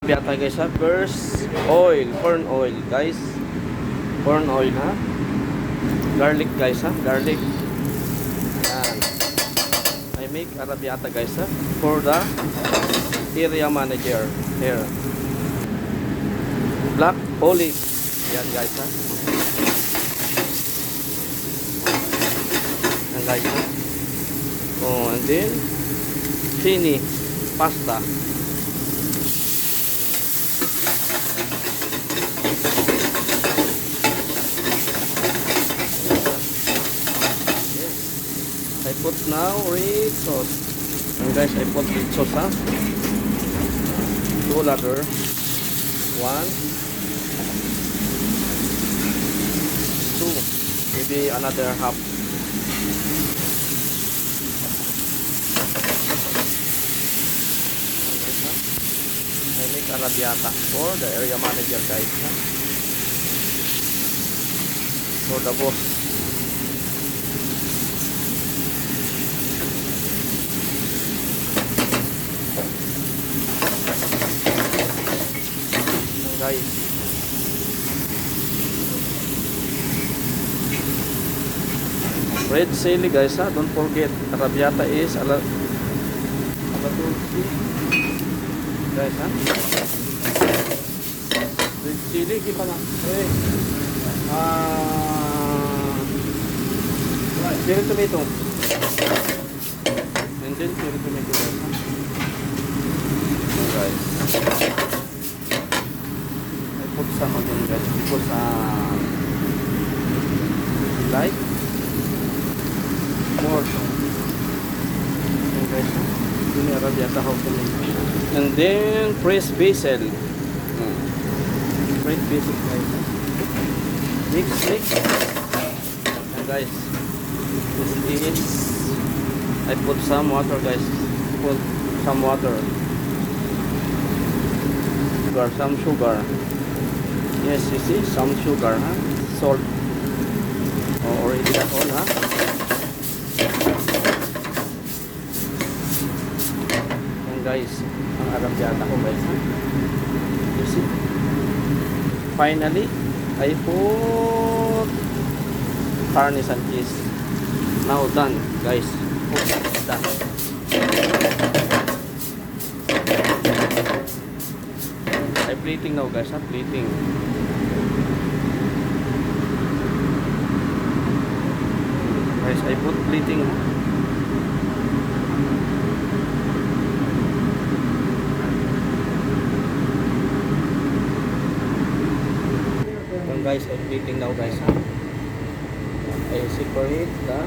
Arrabbiata guys ha. First oil, corn oil guys. Corn oil ha. Garlic guys ha, garlic. Yan. I make arrabbiata guys ha. For the area manager here. Black olive. Yan guys ha. Yan guys ha. Oh, and then chini pasta. I put now red sauce. And guys, I put red sauce ha. 2 ladder. 1, 2. Maybe another half. And guys, ha? I make arrabbiata for the area manager guys ha? For the boss. Guys, red chili guys ha, don't forget arrabbiata is ala dulce guys ha. Red chili gimana cherry tomato and then cherry tomato guys ha. Put some again guys because like more okay guys yun arrabbiata how to make and then fresh basil fresh basil guys mix and guys this is I put some water guys put some water some sugar. Yes, you see, some sugar, huh? Salt. Oh, already that all, huh? And guys, ang arrabbiata ko guys, huh? You see? Finally, I put parmesan cheese. Now done, guys. Oh, done. I'm plating now guys, huh? Plating. Guys, I put plating. And guys, I'm plating now guys, huh? I separate the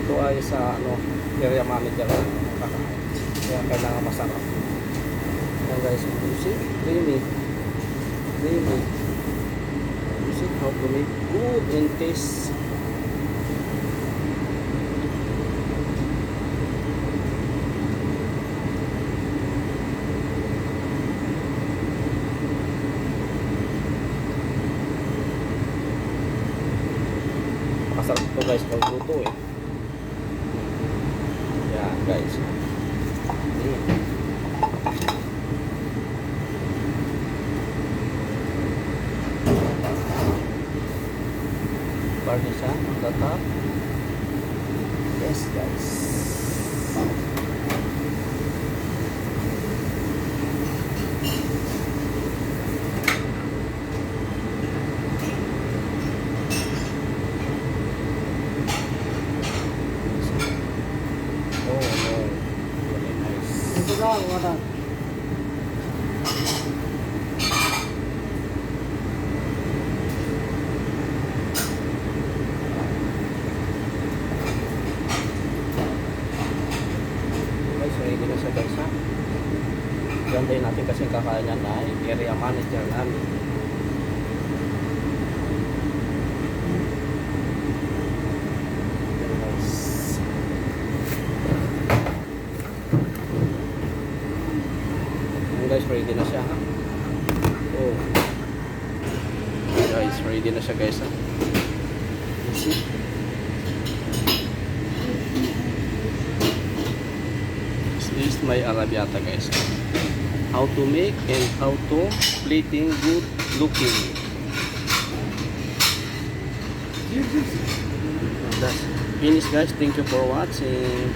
ito ay sa ano, area manager kakain. Kaya kailangan masarap. And guys, you see, creamy. You see how to make good and taste. Masarap ito guys pag luto eh. Yan guys. Parmesan on the top. Yes guys. Water. Guys, ready na siya guys ha. Gandahin natin kasi kakain yan na area manager namin. Guys, ready na siya ha. Oh. Guys, ready na siya guys ha. You see? is my arrabbiata, guys. How to make and how to plating good looking. That's finished, guys. Thank you for watching.